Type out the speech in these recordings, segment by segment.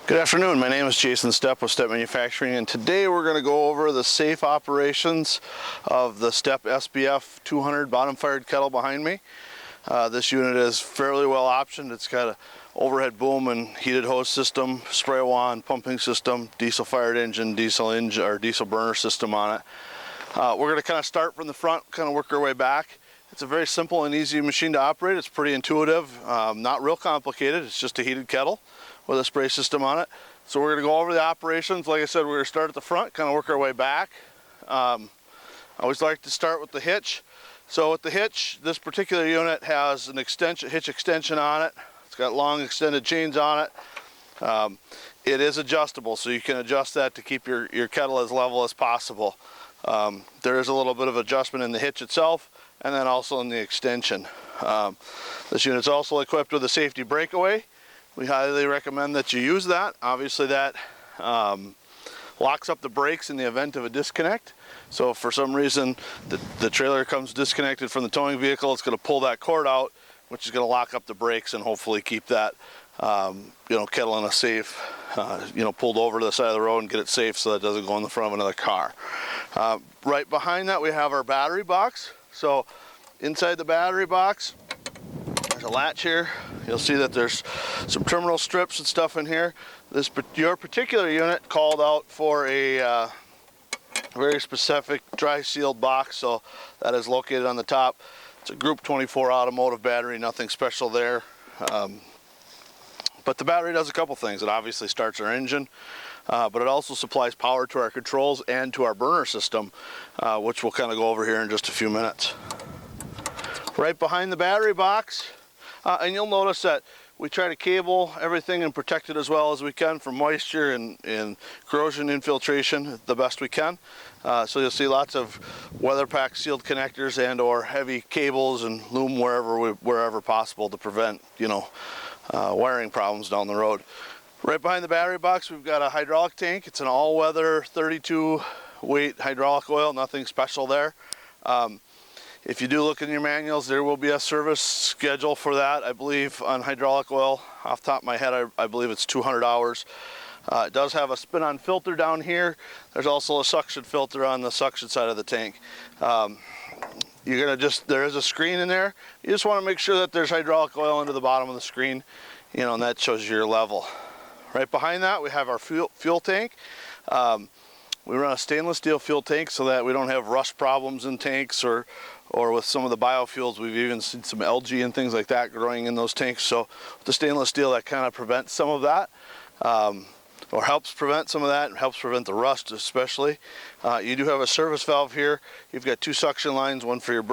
Good afternoon, my name is Jason Stepp with Stepp Manufacturing, and today we're going to go over the safe operations of the Stepp SBF 200 bottom fired kettle behind me. This unit is fairly well optioned. It's got an overhead boom and heated hose system, spray wand, pumping system, diesel fired engine, diesel burner system on it. We're going to kind of start from the front, kind of work our way back. It's a very simple and easy machine to operate. It's pretty intuitive, not real complicated. It's just a heated kettle with a spray system on it. So we're going to go over the operations. Like I said, we're going to start at the front, kind of work our way back. I always like to start with the hitch. So with the hitch, this particular unit has an hitch extension on it. It's got long extended chains on it. It is adjustable, so you can adjust that to keep your kettle as level as possible. There is a little bit of adjustment in the hitch itself, and then also in the extension. This unit's also equipped with a safety breakaway. We highly recommend that you use that. Obviously that locks up the brakes in the event of a disconnect. So if for some reason the trailer comes disconnected from the towing vehicle, it's going to pull that cord out, which is going to lock up the brakes and hopefully keep that kettle in a safe, pulled over to the side of the road and get it safe so that it doesn't go in the front of another car. Right behind that we have our battery box. So inside the battery box, there's a latch here. You'll see that there's some terminal strips and stuff in here. Your particular unit called out for a very specific dry sealed box, so that is located on the top. It's a Group 24 automotive battery, nothing special there. But the battery does a couple things. It obviously starts our engine, but it also supplies power to our controls and to our burner system, which we'll kind of go over here in just a few minutes. Right behind the battery box, and you'll notice that we try to cable everything and protect it as well as we can from moisture and corrosion infiltration the best we can. So you'll see lots of weather pack sealed connectors and or heavy cables and loom wherever possible to prevent wiring problems down the road. Right behind the battery box we've got a hydraulic tank. It's an all-weather 32 weight hydraulic oil, nothing special there. If you do look in your manuals, there will be a service schedule for that. I believe on hydraulic oil, off the top of my head, I believe it's 200 hours. It does have a spin-on filter down here. There's also a suction filter on the suction side of the tank. There is a screen in there. You just want to make sure that there's hydraulic oil into the bottom of the screen, and that shows you your level. Right behind that, we have our fuel tank. We run a stainless steel fuel tank so that we don't have rust problems in tanks or with some of the biofuels. We've even seen some algae and things like that growing in those tanks. So with the stainless steel, that kind of prevents some of that, or helps prevent some of that, and helps prevent the rust especially. You do have a service valve here. You've got two suction lines, one for your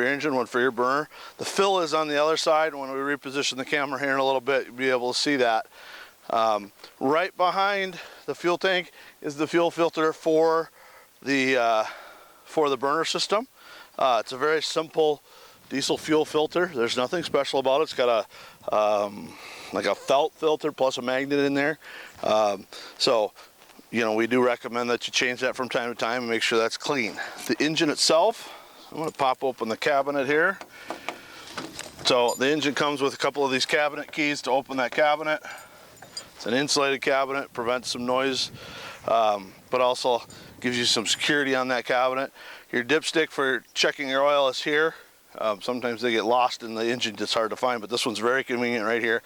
engine, one for your burner. The fill is on the other side. When we reposition the camera here in a little bit, you'll be able to see that. Right behind the fuel tank is the fuel filter for the burner system. It's a very simple diesel fuel filter. There's nothing special about it. It's got like a felt filter plus a magnet in there. We do recommend that you change that from time to time and make sure that's clean. The engine itself, I'm going to pop open the cabinet here. So the engine comes with a couple of these cabinet keys to open that cabinet. It's an insulated cabinet, prevents some noise, but also gives you some security on that cabinet. Your dipstick for checking your oil is here. Sometimes they get lost in the engine, it's hard to find, but this one's very convenient right here.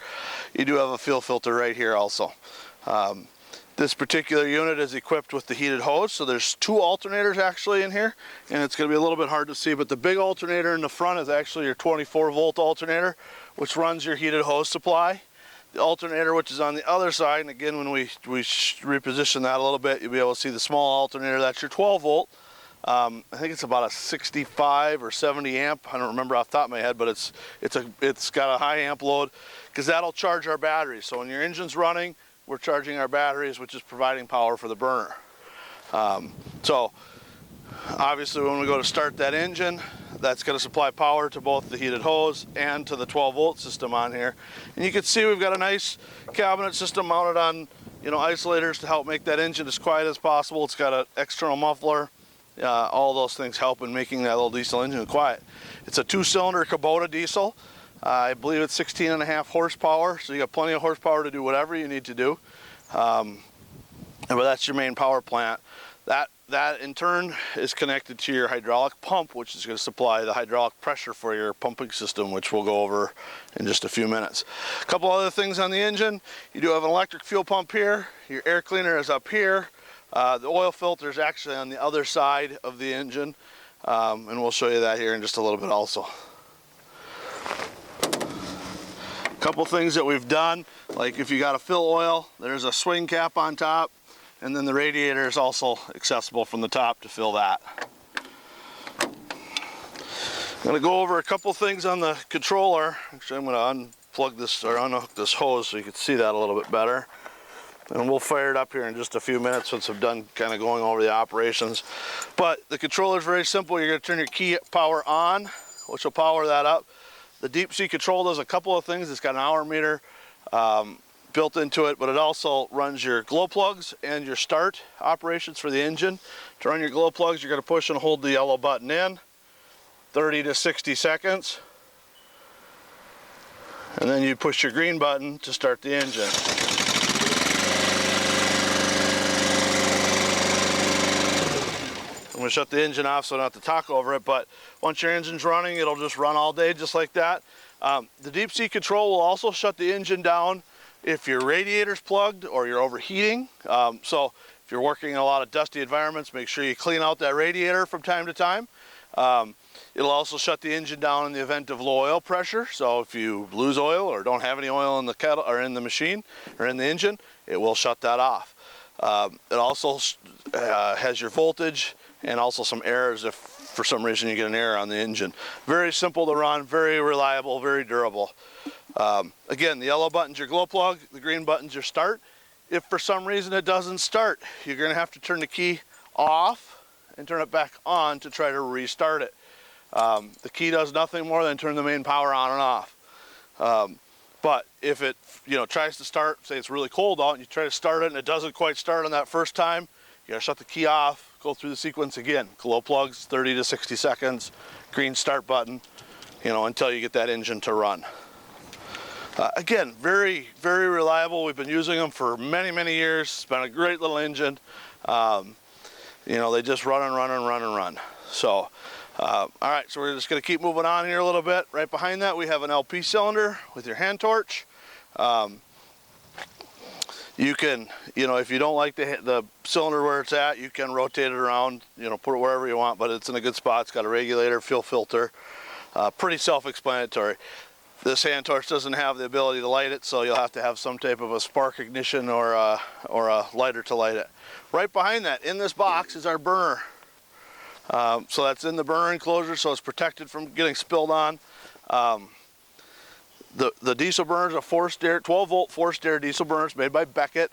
You do have a fuel filter right here also. This particular unit is equipped with the heated hose, so there's two alternators actually in here, and it's going to be a little bit hard to see, but the big alternator in the front is actually your 24-volt alternator, which runs your heated hose supply. The alternator, which is on the other side, and again, when we reposition that a little bit, you'll be able to see the small alternator. That's your 12-volt. I think it's about a 65 or 70 amp. I don't remember off the top of my head, but it's got a high amp load because that'll charge our batteries. So when your engine's running, we're charging our batteries, which is providing power for the burner. So obviously, when we go to start that engine, that's going to supply power to both the heated hose and to the 12-volt system on here. And you can see we've got a nice cabinet system mounted on isolators to help make that engine as quiet as possible. It's got an external muffler. All those things help in making that little diesel engine quiet. It's a 2-cylinder Kubota diesel. I believe it's 16.5 horsepower, so you got plenty of horsepower to do whatever you need to do. But that's your main power plant. That in turn is connected to your hydraulic pump, which is going to supply the hydraulic pressure for your pumping system, which we'll go over in just a few minutes. A couple other things on the engine. You do have an electric fuel pump here. Your air cleaner is up here. The oil filter is actually on the other side of the engine, and we'll show you that here in just a little bit also. A couple things that we've done, like if you got to fill oil, there's a swing cap on top, and then the radiator is also accessible from the top to fill that. I'm going to go over a couple things on the controller. Actually, I'm going to unplug this or unhook this hose so you can see that a little bit better. And we'll fire it up here in just a few minutes once I'm done kind of going over the operations. But the controller is very simple. You're going to turn your key power on, which will power that up. The deep sea control does a couple of things. It's got an hour meter built into it, but it also runs your glow plugs and your start operations for the engine. To run your glow plugs, you're going to push and hold the yellow button in 30 to 60 seconds. And then you push your green button to start the engine. I'm going to shut the engine off so I don't have to talk over it, but once your engine's running, it'll just run all day just like that. The deep sea control will also shut the engine down if your radiator's plugged or you're overheating. So if you're working in a lot of dusty environments, make sure you clean out that radiator from time to time. It'll also shut the engine down in the event of low oil pressure. So if you lose oil or don't have any oil in the kettle or in the machine or in the engine, it will shut that off. It also has your voltage and also some errors if for some reason you get an error on the engine. Very simple to run, very reliable, very durable. Again, the yellow button's your glow plug, the green button's your start. If for some reason it doesn't start, you're going to have to turn the key off and turn it back on to try to restart it. The key does nothing more than turn the main power on and off. But if it tries to start, say it's really cold out and you try to start it and it doesn't quite start on that first time, you gotta shut the key off, go through the sequence again. Glow plugs, 30 to 60 seconds, green start button, until you get that engine to run. Again, very, very reliable. We've been using them for many, many years. It's been a great little engine. They just run and run and run and run. So, all right, so we're just gonna keep moving on here a little bit. Right behind that, we have an LP cylinder with your hand torch. You can, if you don't like the cylinder where it's at, you can rotate it around, put it wherever you want, but it's in a good spot. It's got a regulator, fuel filter, pretty self-explanatory. This hand torch doesn't have the ability to light it, so you'll have to have some type of a spark ignition or a lighter to light it. Right behind that, in this box, is our burner. So that's in the burner enclosure, so it's protected from getting spilled on. The diesel burners are 12-volt forced air diesel burners made by Beckett.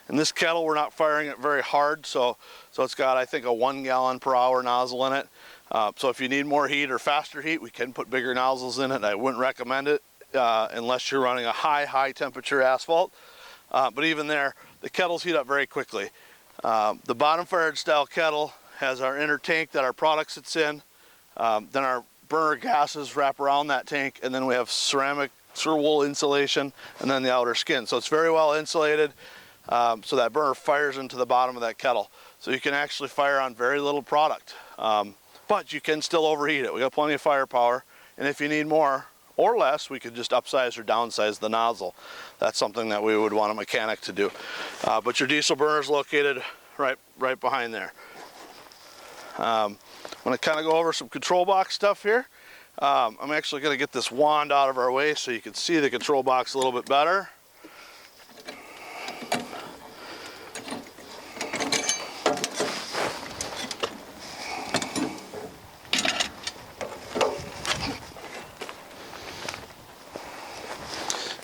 In this kettle, we're not firing it very hard, so it's got, I think, a 1 gallon per hour nozzle in it. So if you need more heat or faster heat, we can put bigger nozzles in it. I wouldn't recommend it unless you're running a high temperature asphalt. But even there, the kettles heat up very quickly. The bottom fired style kettle has our inner tank that our product sits in. Then our burner gases wrap around that tank, and then we have ceramic wool insulation, and then the outer skin. So it's very well insulated, so that burner fires into the bottom of that kettle. So you can actually fire on very little product, but you can still overheat it. We got plenty of firepower, and if you need more or less, we could just upsize or downsize the nozzle. That's something that we would want a mechanic to do. But your diesel burner is located right behind there. I'm going to kind of go over some control box stuff here. I'm actually going to get this wand out of our way so you can see the control box a little bit better.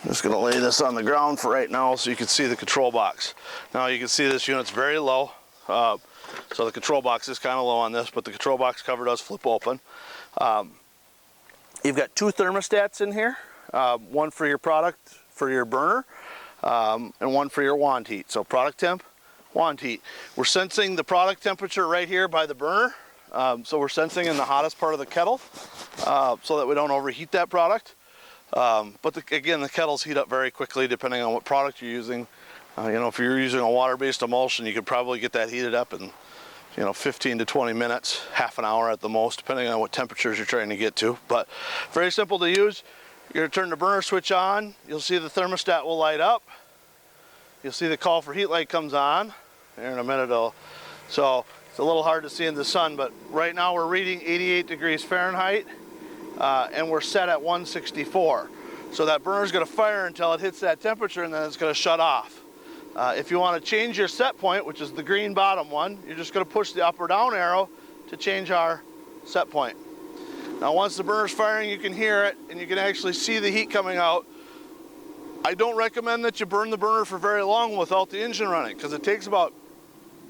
I'm just going to lay this on the ground for right now so you can see the control box. Now you can see this unit's very low. So the control box is kind of low on this, but the control box cover does flip open. You've got 2 thermostats in here, one for your product, for your burner, and one for your wand heat. So product temp, wand heat. We're sensing the product temperature right here by the burner. So we're sensing in the hottest part of the kettle so that we don't overheat that product. But again, the kettles heat up very quickly depending on what product you're using. You know, if you're using a water-based emulsion, you could probably get that heated up in, you know, 15 to 20 minutes, half an hour at the most, depending on what temperatures you're trying to get to. But very simple to use. You're going to turn the burner switch on. You'll see the thermostat will light up. You'll see the call for heat light comes on. Here in a minute, so it's a little hard to see in the sun, but right now we're reading 88 degrees Fahrenheit, and we're set at 164. So that burner's going to fire until it hits that temperature, and then it's going to shut off. If you want to change your set point, which is the green bottom one, you're just going to push the up or down arrow to change our set point. Now once the burner's firing, you can hear it, and you can actually see the heat coming out. I don't recommend that you burn the burner for very long without the engine running, because it takes about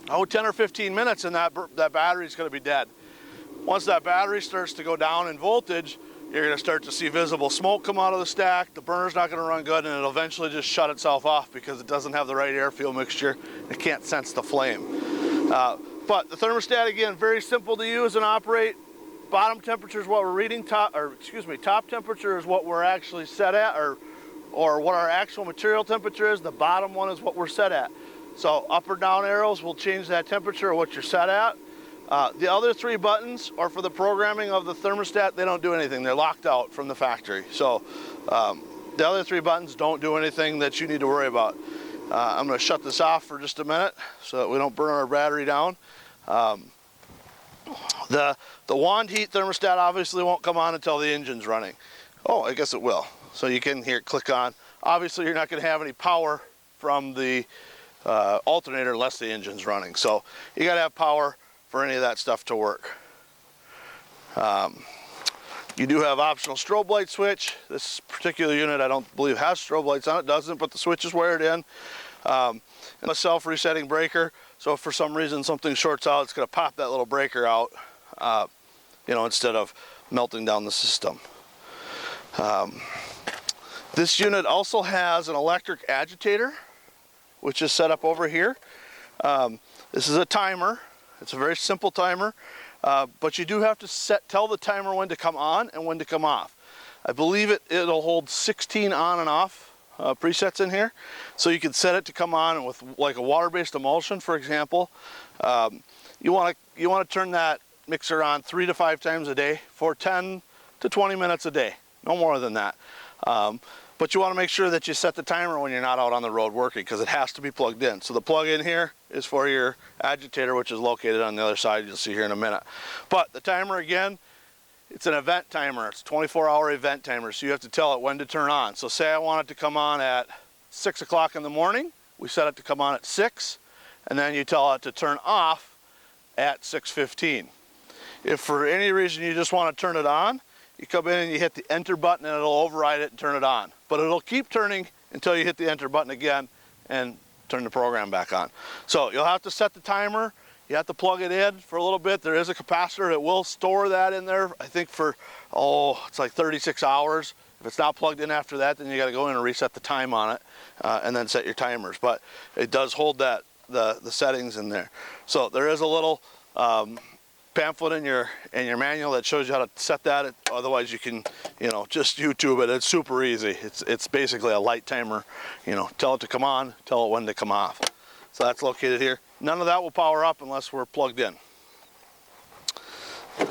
10 or 15 minutes and that battery's going to be dead. Once that battery starts to go down in voltage, you're going to start to see visible smoke come out of the stack. The burner's not going to run good, and it'll eventually just shut itself off because it doesn't have the right air-fuel mixture. It can't sense the flame. But the thermostat, again, very simple to use and operate. Bottom temperature is what we're reading. Top temperature is what we're actually set at, or what our actual material temperature is. The bottom one is what we're set at. So up or down arrows will change that temperature or what you're set at. The other three buttons are for the programming of the thermostat. They don't do anything. They're locked out from the factory. So the other three buttons don't do anything that you need to worry about. I'm going to shut this off for just a minute so that we don't burn our battery down. The wand heat thermostat obviously won't come on until the engine's running. Oh, I guess it will. So you can hear it click on. Obviously you're not going to have any power from the alternator unless the engine's running. So you got to have power for any of that stuff to work. You do have optional strobe light switch. This particular unit I don't believe has strobe lights on it. Doesn't, but the switch is wired in. And a self-resetting breaker. So if for some reason something shorts out, it's going to pop that little breaker out, you know, instead of melting down the system. This unit also has an electric agitator, which is set up over here. This is a timer. It's a very simple timer, but you do have to tell the timer when to come on and when to come off. I believe it'll hold 16 on and off presets in here, so you can set it to come on with like a water-based emulsion, for example. You want to turn that mixer on 3 to 5 times a day for 10 to 20 minutes a day, no more than that. But you want to make sure that you set the timer when you're not out on the road working, because it has to be plugged in. So the plug in here is for your agitator, which is located on the other side. You'll see here in a minute. But the timer, again, it's an event timer. It's a 24-hour event timer, so you have to tell it when to turn on. So say I want it to come on at 6 o'clock in the morning. We set it to come on at 6, and then you tell it to turn off at 6:15. If for any reason you just want to turn it on, you come in and you hit the enter button and it'll override it and turn it on. But it'll keep turning until you hit the enter button again and turn the program back on. So you'll have to set the timer. You have to plug it in for a little bit. There is a capacitor that will store that in there, I think for, it's like 36 hours. If it's not plugged in after that, then you got to go in and reset the time on it and then set your timers. But it does hold the settings in there. So there is a little pamphlet in your manual that shows you how to set that. Otherwise you can, you know, just YouTube it. It's super easy. It's basically a light timer. You know, tell it to come on, tell it when to come off. So that's located here. None of that will power up unless we're plugged in. I'm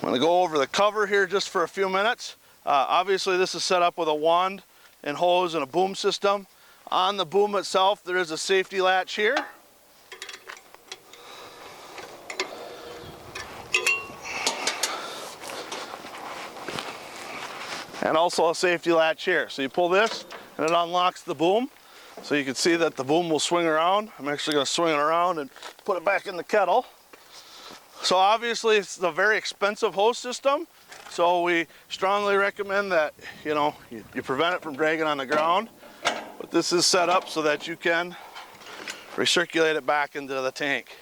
going to go over the cover here just for a few minutes. Obviously this is set up with a wand and hose and a boom system. On the boom itself there is a safety latch here. And also a safety latch here. So you pull this and it unlocks the boom. So you can see that the boom will swing around. I'm actually going to swing it around and put it back in the kettle. So obviously it's a very expensive hose system. So we strongly recommend that, you know, you prevent it from dragging on the ground. But this is set up so that you can recirculate it back into the tank.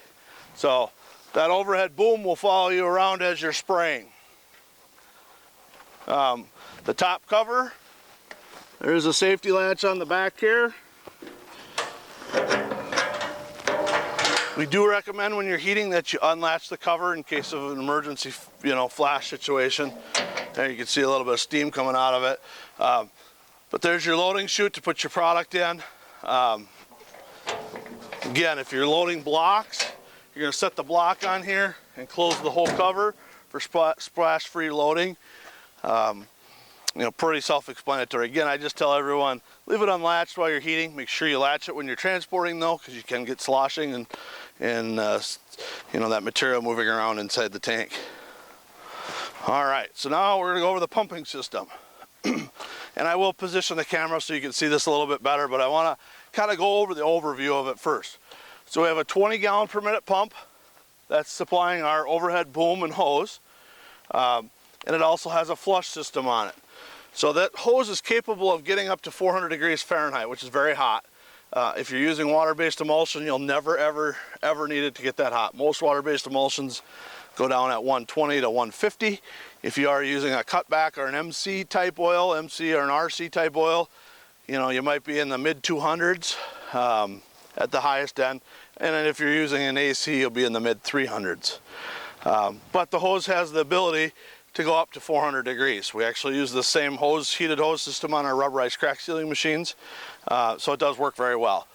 So that overhead boom will follow you around as you're spraying. The top cover, there's a safety latch on the back here. We do recommend when you're heating that you unlatch the cover in case of an emergency, you know, flash situation. There you can see a little bit of steam coming out of it. But But there's your loading chute to put your product in. Again, if you're loading blocks, you're going to set the block on here and close the whole cover for splash-free loading. You know, pretty self-explanatory. Again, I just tell everyone, leave it unlatched while you're heating. Make sure you latch it when you're transporting though, because you can get sloshing and you know, that material moving around inside the tank. All right, so now we're gonna go over the pumping system. And I will position the camera so you can see this a little bit better, but I wanna kind of go over the overview of it first. So we have a 20 gallon per minute pump that's supplying our overhead boom and hose. And it also has a flush system on it. So that hose is capable of getting up to 400 degrees Fahrenheit, which is very hot. If you're using water-based emulsion, you'll never, ever need it to get that hot. Most water-based emulsions go down at 120 to 150. If you are using a cutback or an MC type oil, MC or an RC type oil, you know, you might be in the mid 200s at the highest end. And then if you're using an AC, you'll be in the mid 300s. But the hose has the ability to go up to 400 degrees. We actually use the same heated hose system on our rubberized crack sealing machines, so it does work very well.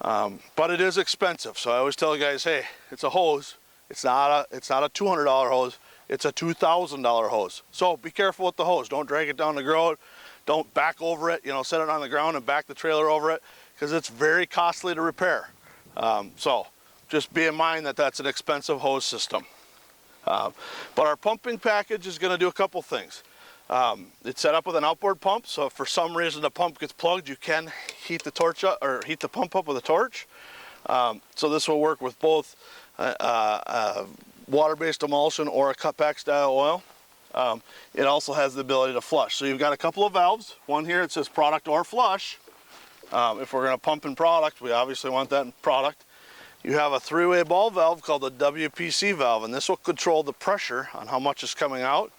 But it is expensive, so I always tell guys, hey, it's a hose. It's not a $200 hose. It's a $2,000 hose. So be careful with the hose. Don't drag it down the road. Don't back over it. You know, set it on the ground and back the trailer over it, because it's very costly to repair. So just be in mind that that's an expensive hose system. But our pumping package is going to do a couple things. It's set up with an outboard pump, so if for some reason the pump gets plugged, you can heat the torch up, or heat the pump up with a torch. So this will work with both water-based emulsion or a cutback style oil. It also has the ability to flush. So you've got a couple of valves. One here, it says product or flush. If we're going to pump in product, we obviously want that in product. You have a three-way ball valve called the WPC valve, and this will control the pressure on how much is coming out.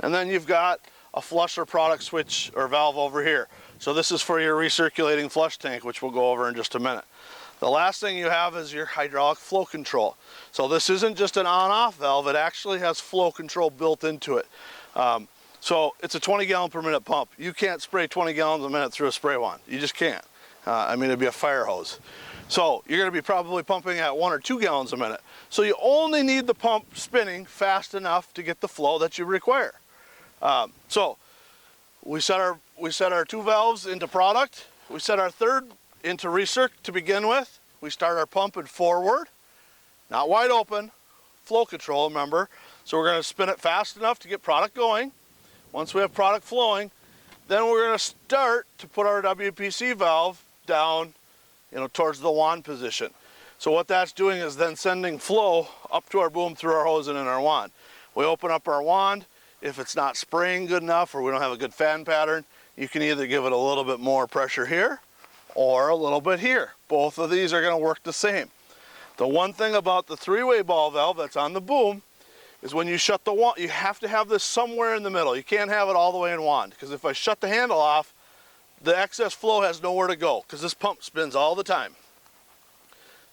And then you've got a flush or product switch or valve over here. So this is for your recirculating flush tank, which we'll go over in just a minute. The last thing you have is your hydraulic flow control. So this isn't just an on-off valve, it actually has flow control built into it. So it's a 20 gallon per minute pump. You can't spray 20 gallons a minute through a spray wand. You just can't. I mean, it'd be a fire hose. So you're going to be probably pumping at 1 or 2 gallons a minute. So you only need the pump spinning fast enough to get the flow that you require. So we set our 2 valves into product. We set our third into recirc to begin with. We start our pump in forward, not wide open, flow control, remember. So we're going to spin it fast enough to get product going. Once we have product flowing, then we're going to start to put our WPC valve down, you know, towards the wand position. So what that's doing is then sending flow up to our boom through our hose and in our wand. We open up our wand. If it's not spraying good enough or we don't have a good fan pattern, you can either give it a little bit more pressure here or a little bit here. Both of these are going to work the same. The one thing about the three-way ball valve that's on the boom is when you shut the wand, you have to have this somewhere in the middle. You can't have it all the way in wand, because if I shut the handle off, the excess flow has nowhere to go, because this pump spins all the time.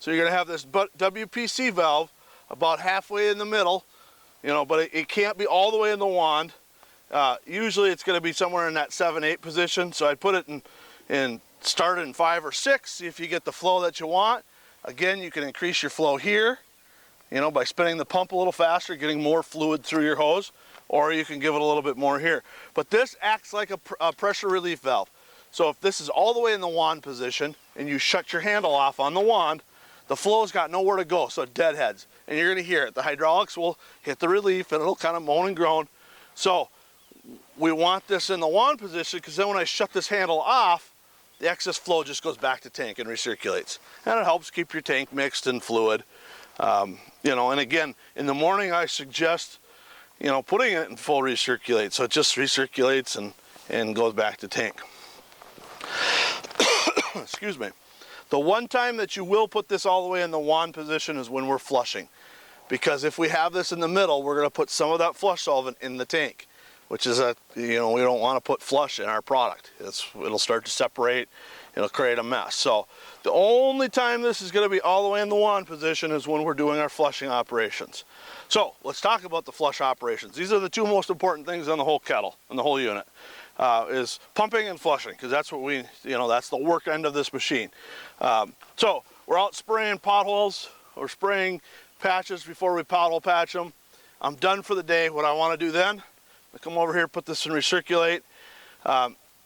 So you're going to have this WPC valve about halfway in the middle, you know, but it can't be all the way in the wand. Usually it's going to be somewhere in that 7-8 position. So I put it in start in 5 or 6, see if you get the flow that you want. Again, you can increase your flow here, you know, by spinning the pump a little faster, getting more fluid through your hose, or you can give it a little bit more here. But this acts like a pressure relief valve. So if this is all the way in the wand position and you shut your handle off on the wand, the flow's got nowhere to go, so it deadheads. And you're gonna hear it. The hydraulics will hit the relief and it'll kind of moan and groan. So we want this in the wand position, because then when I shut this handle off, the excess flow just goes back to tank and recirculates. And it helps keep your tank mixed and fluid. You know, and again, in the morning I suggest, you know, putting it in full recirculate, so it just recirculates and goes back to tank. Excuse me. The one time that you will put this all the way in the wand position is when we're flushing, because if we have this in the middle, we're going to put some of that flush solvent in the tank, which is you know, we don't want to put flush in our product. It'll start to separate, it'll create a mess. So the only time this is going to be all the way in the wand position is when we're doing our flushing operations. So let's talk about the flush operations. These are the 2 most important things on the whole kettle, on the whole unit. is pumping and flushing, because that's what we, that's the work end of this machine. So we're out spraying potholes or spraying patches before we pothole patch them. I'm done for the day. What I want to do then, I come over here, put this in recirculate.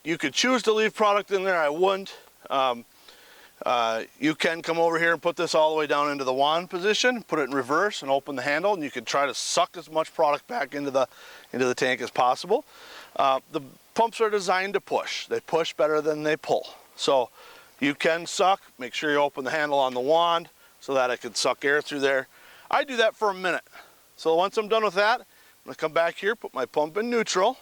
You could choose to leave product in there. I wouldn't. You can come over here and put this all the way down into the wand position, put it in reverse and open the handle, and you can try to suck as much product back into the tank as possible. The pumps are designed to push. They push better than they pull. So you can suck. Make sure you open the handle on the wand so that it can suck air through there. I do that for a minute. So once I'm done with that, I'm going to come back here, put my pump in neutral.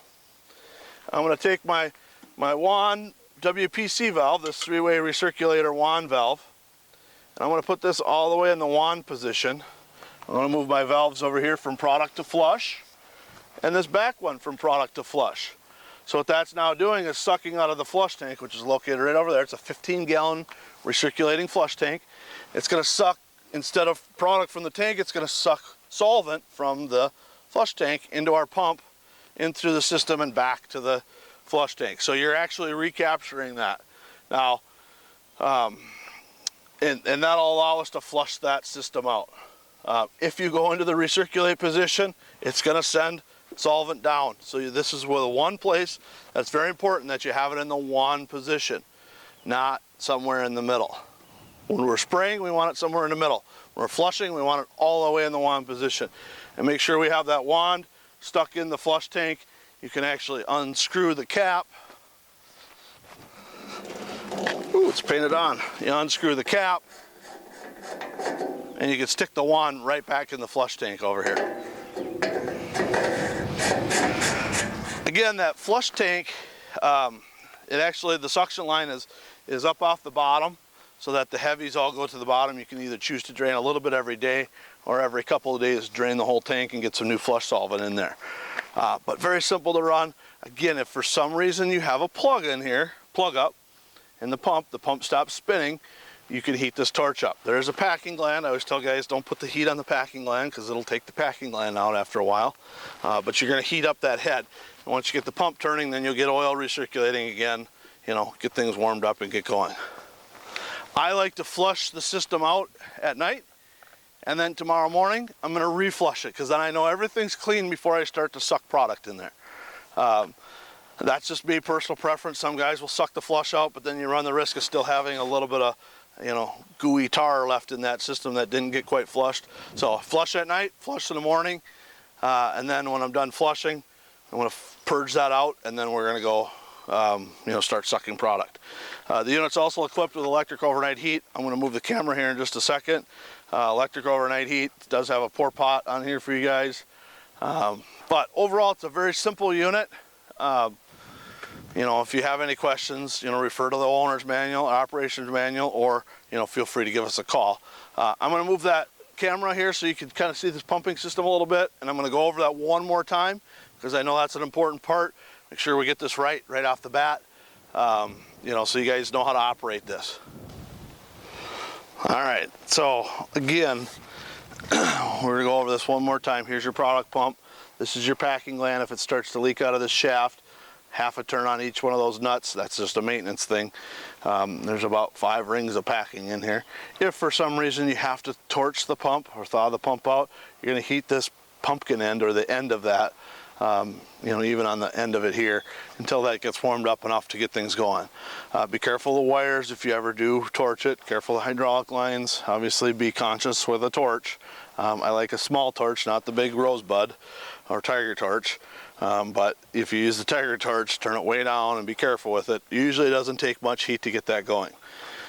I'm going to take my wand WPC valve, this 3-way recirculator wand valve, and I'm going to put this all the way in the wand position. I'm going to move my valves over here from product to flush, and this back one from product to flush. So what that's now doing is sucking out of the flush tank, which is located right over there. It's a 15-gallon recirculating flush tank. It's going to suck, instead of product from the tank, it's going to suck solvent from the flush tank into our pump, in through the system and back to the flush tank. So you're actually recapturing that. Now, and that'll allow us to flush that system out. If you go into the recirculate position, it's going to send solvent down. So this is where the one place that's very important, that you have it in the wand position, not somewhere in the middle. When we're spraying, we want it somewhere in the middle. When we're flushing, we want it all the way in the wand position. And make sure we have that wand stuck in the flush tank. You can actually unscrew the cap. Ooh, it's painted on. You unscrew the cap, and you can stick the wand right back in the flush tank over here. Again, that flush tank, the suction line is up off the bottom, so that the heavies all go to the bottom. You can either choose to drain a little bit every day, or every couple of days drain the whole tank and get some new flush solvent in there. But very simple to run. Again, if for some reason you have a plug in here, plug up, in the pump stops spinning, you can heat this torch up. There's a packing gland. I always tell guys, don't put the heat on the packing gland, because it'll take the packing gland out after a while. But you're going to heat up that head. And once you get the pump turning, then you'll get oil recirculating again, get things warmed up and get going. I like to flush the system out at night, and then tomorrow morning I'm going to reflush it, because then I know everything's clean before I start to suck product in there. That's just me, personal preference. Some guys will suck the flush out, but then you run the risk of still having a little bit of gooey tar left in that system that didn't get quite flushed. So flush at night, flush in the morning, and then when I'm done flushing, I'm going to purge that out, and then we're going to go start sucking product. The unit's also equipped with electric overnight heat. I'm going to move the camera here in just a second. Electric overnight heat does have a pour pot on here for you guys. But overall, it's a very simple unit. If you have any questions, refer to the owner's manual, operations manual, or feel free to give us a call. I'm going to move that camera here so you can kind of see this pumping system a little bit, and I'm going to go over that one more time, because I know that's an important part. Make sure we get this right off the bat, so you guys know how to operate this. All right, so again, we're going to go over this one more time. Here's your product pump. This is your packing gland. If it starts to leak out of this shaft, half a turn on each one of those nuts. That's just a maintenance thing. There's about 5 rings of packing in here. If for some reason you have to torch the pump or thaw the pump out, you're going to heat this pumpkin end, or the end of that, even on the end of it here, until that gets warmed up enough to get things going. Be careful of the wires if you ever do torch it. Careful of hydraulic lines. Obviously be conscious with a torch. I like a small torch, not the big rosebud or tiger torch. But if you use the tiger torch, turn it way down and be careful with it. Usually it doesn't take much heat to get that going.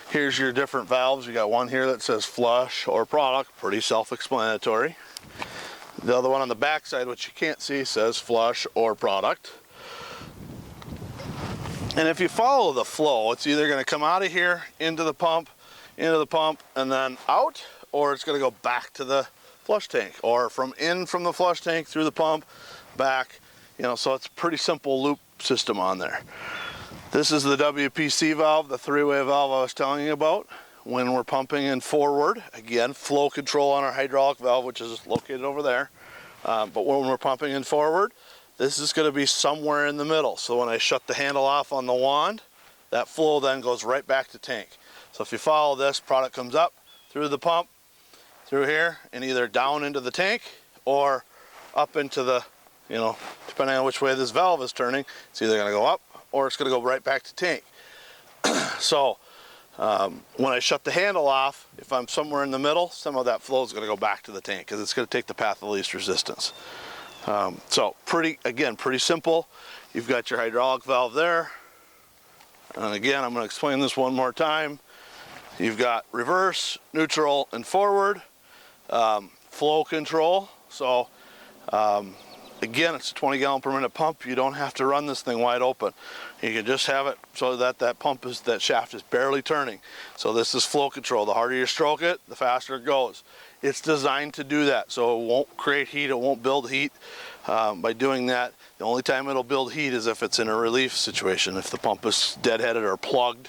Here's your different valves. You got one here that says flush or product, pretty self-explanatory. The other one on the back side, which you can't see, says flush or product. And if you follow the flow, it's either going to come out of here into the pump, and then out, or it's going to go back to the flush tank, or from the flush tank through the pump, back. So it's a pretty simple loop system on there. This is the WPC valve, the 3-way valve I was telling you about. When we're pumping in forward, again, flow control on our hydraulic valve, which is located over there. But when we're pumping in forward, this is going to be somewhere in the middle. So when I shut the handle off on the wand, that flow then goes right back to tank. So if you follow this, product comes up through the pump, through here, and either down into the tank or up into the, you know, depending on which way this valve is turning, it's either going to go up or it's going to go right back to tank. So when I shut the handle off, if I'm somewhere in the middle, some of that flow is going to go back to the tank because it's going to take the path of least resistance. So pretty simple. You've got your hydraulic valve there. And again, I'm going to explain this one more time. You've got reverse, neutral, and forward. Flow control. So again, it's a 20 gallon per minute pump. You don't have to run this thing wide open. You can just have it so that that shaft is barely turning. So this is flow control. The harder you stroke it, the faster it goes. It's designed to do that, so it won't create heat, it won't build heat by doing that. The only time it'll build heat is if it's in a relief situation, if the pump is deadheaded or plugged,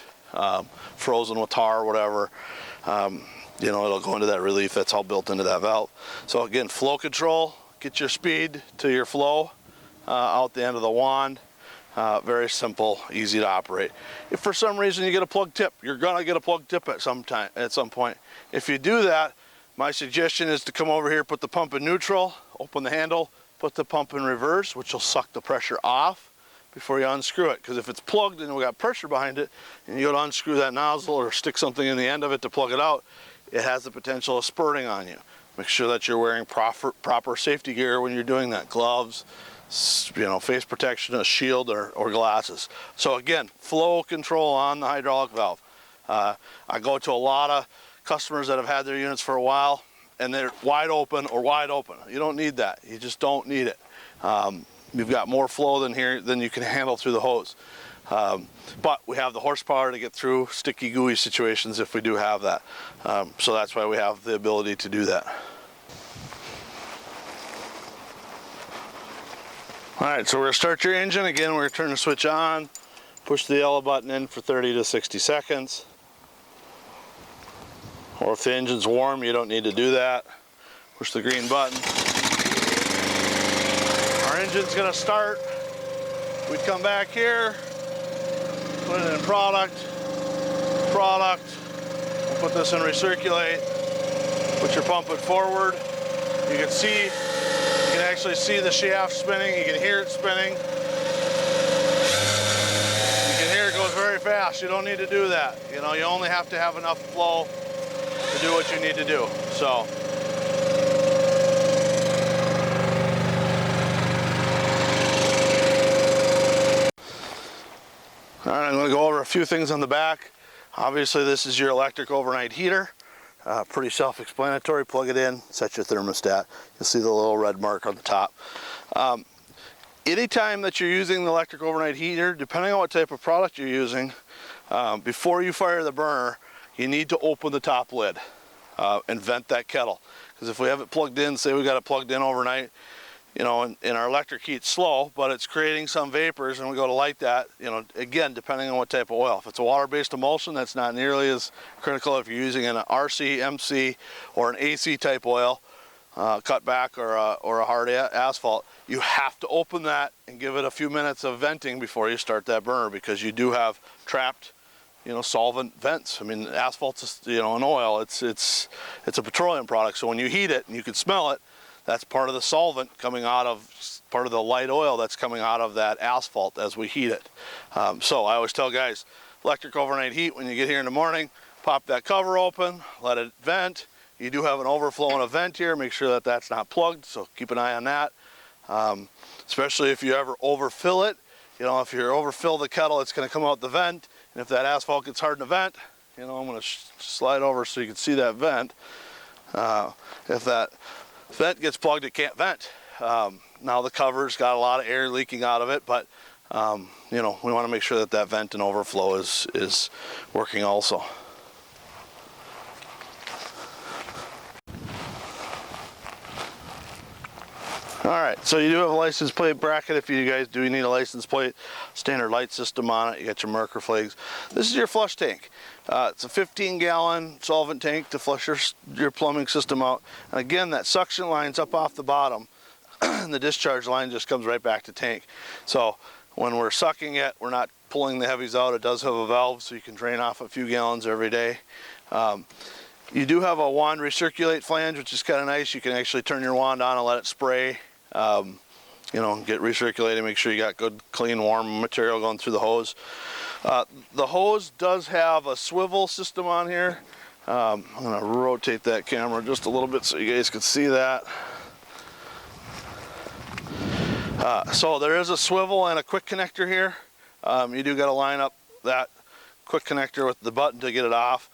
frozen with tar or whatever. You know, it'll go into that relief. That's all built into that valve. So again, flow control, get your speed to your flow out the end of the wand. Very simple, easy to operate. If for some reason you get a plug tip, you're gonna get a plug tip at some point. If you do that, my suggestion is to come over here, put the pump in neutral, open the handle, put the pump in reverse, which will suck the pressure off before you unscrew it. Because if it's plugged and we got pressure behind it, and you go to unscrew that nozzle or stick something in the end of it to plug it out, it has the potential of spurting on you. Make sure that you're wearing proper safety gear when you're doing that. Gloves, you know, face protection, a shield, or glasses. So again, flow control on the hydraulic valve. I go to a lot of customers that have had their units for a while and they're wide open or wide open. You don't need that. You just don't need it. You've got more flow than you can handle through the hose. But we have the horsepower to get through sticky, gooey situations if we do have that. So that's why we have the ability to do that. All right, so we're gonna start your engine. Again, we're gonna turn the switch on, push the yellow button in for 30 to 60 seconds. Or if the engine's warm, you don't need to do that. Push the green button. Our engine's gonna start. We'd come back here, put it in product, we'll put this in recirculate, put your pump it forward. You can actually see the shaft spinning, you can hear it spinning. You can hear it goes very fast. You don't need to do that. You know, you only have to have enough flow to do what you need to do. So all right, I'm going to go over a few things on the back. Obviously, this is your electric overnight heater. Pretty self-explanatory. Plug it in, set your thermostat. You'll see the little red mark on the top. Anytime that you're using the electric overnight heater, depending on what type of product you're using, before you fire the burner, you need to open the top lid and vent that kettle. Because if we have it plugged in, say we got it plugged in overnight, you know, and our electric heat's slow, but it's creating some vapors, and we go to light that, you know, again, depending on what type of oil. If it's a water-based emulsion, that's not nearly as critical. If you're using an RC, MC, or an AC type oil, cutback or a hard asphalt, you have to open that and give it a few minutes of venting before you start that burner, because you do have trapped, you know, solvent vents. I mean, asphalt's, you know, an oil. It's a petroleum product. So when you heat it and you can smell it, that's part of the solvent coming out of, part of the light oil that's coming out of that asphalt as we heat it. So I always tell guys, electric overnight heat, when you get here in the morning, pop that cover open, let it vent. You do have an overflow and a vent here. Make sure that that's not plugged, so keep an eye on that. Especially if you ever overfill it. You know, if you overfill the kettle, it's going to come out the vent. And if that asphalt gets hard in the vent, you know, I'm going to slide over so you can see that vent. If that vent gets plugged, it can't vent. Now the cover's got a lot of air leaking out of it, but you know, we want to make sure that that vent and overflow is working also. All right, so you do have a license plate bracket. If you guys do need a license plate, standard light system on it. You got your marker flags. This is your flush tank. It's a 15-gallon solvent tank to flush your plumbing system out. And again, that suction line's up off the bottom. and the discharge line just comes right back to tank. So when we're sucking it, we're not pulling the heavies out. It does have a valve, so you can drain off a few gallons every day. You do have a wand recirculate flange, which is kind of nice. You can actually turn your wand on and let it spray, you know, get recirculating, make sure you got good, clean, warm material going through the hose. The hose does have a swivel system on here. I'm going to rotate that camera just a little bit so you guys can see that. So there is a swivel and a quick connector here. You do got to line up that quick connector with the button to get it off.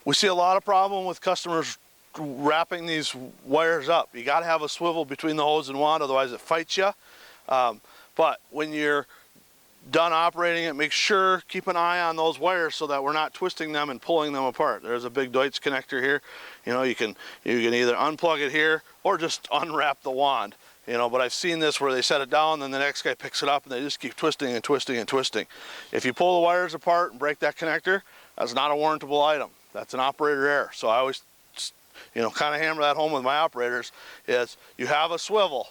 We see a lot of problem with customers wrapping these wires up. You got to have a swivel between the hose and wand, otherwise it fights you. But when you're done operating it, make sure, keep an eye on those wires so that we're not twisting them and pulling them apart. There's a big Deutsch connector here. You know, you can either unplug it here or just unwrap the wand. You know, but I've seen this where they set it down, then the next guy picks it up and they just keep twisting and twisting and twisting. If you pull the wires apart and break that connector, that's not a warrantable item. That's an operator error. So I always, you know, kind of hammer that home with my operators is you have a swivel.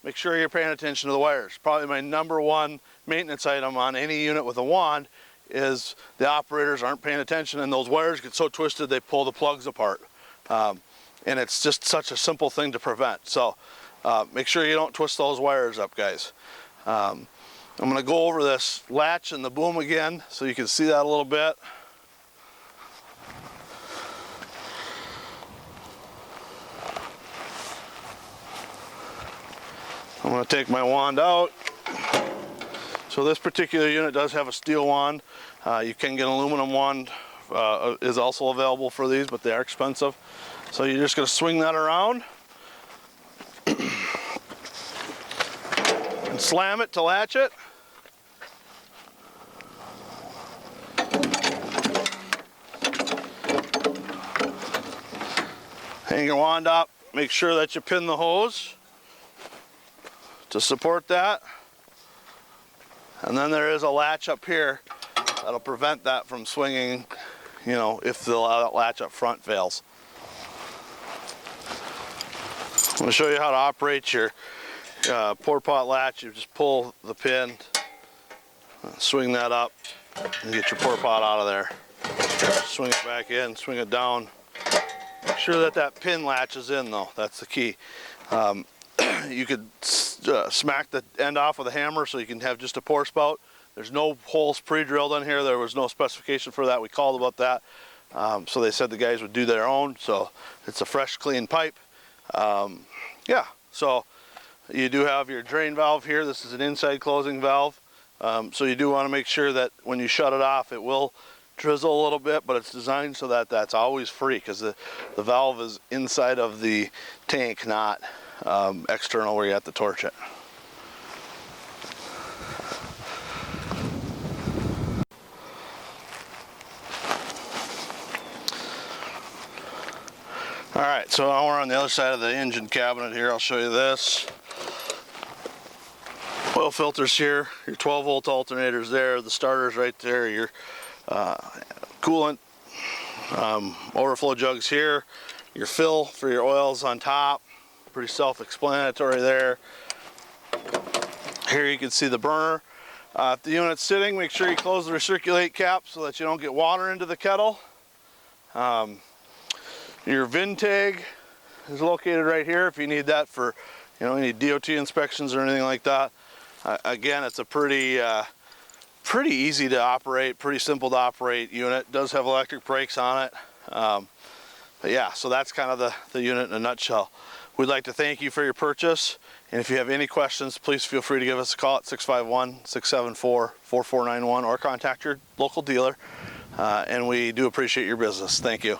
Make sure you're paying attention to the wires. Probably my #1 maintenance item on any unit with a wand is the operators aren't paying attention and those wires get so twisted they pull the plugs apart. And it's just such a simple thing to prevent. So make sure you don't twist those wires up, guys. I'm going to go over this latch and the boom again so you can see that a little bit. I'm going to take my wand out. So this particular unit does have a steel wand. You can get an aluminum wand, is also available for these, but they are expensive. So you're just going to swing that around and slam it to latch it. Hang your wand up, make sure that you pin the hose to support that. And then there is a latch up here that'll prevent that from swinging, you know, if the latch up front fails. I'm going to show you how to operate your pour pot latch. You just pull the pin, swing that up, and get your pour pot out of there. Swing it back in, swing it down. Make sure that that pin latches in though, that's the key. You could smack the end off with a hammer so you can have just a pour spout. There's no holes pre-drilled in here. There was no specification for that. We called about that. So they said the guys would do their own. So it's a fresh, clean pipe. Yeah, so you do have your drain valve here. This is an inside closing valve. So you do want to make sure that when you shut it off, it will drizzle a little bit, but it's designed so that that's always free because the valve is inside of the tank, not external where you have to torch it. Alright, so now we're on the other side of the engine cabinet here. I'll show you this. Oil filters here, your 12 volt alternators there, the starters right there, your coolant, overflow jugs here, your fill for your oils on top. Pretty self-explanatory there. Here you can see the burner. If the unit's sitting, make sure you close the recirculate cap so that you don't get water into the kettle. Your VIN tag is located right here if you need that for, you know, any DOT inspections or anything like that. Again, it's a pretty easy to operate, pretty simple to operate unit. It does have electric brakes on it. But yeah, so that's kind of the unit in a nutshell. We'd like to thank you for your purchase, and if you have any questions, please feel free to give us a call at 651-674-4491 or contact your local dealer, and we do appreciate your business. Thank you.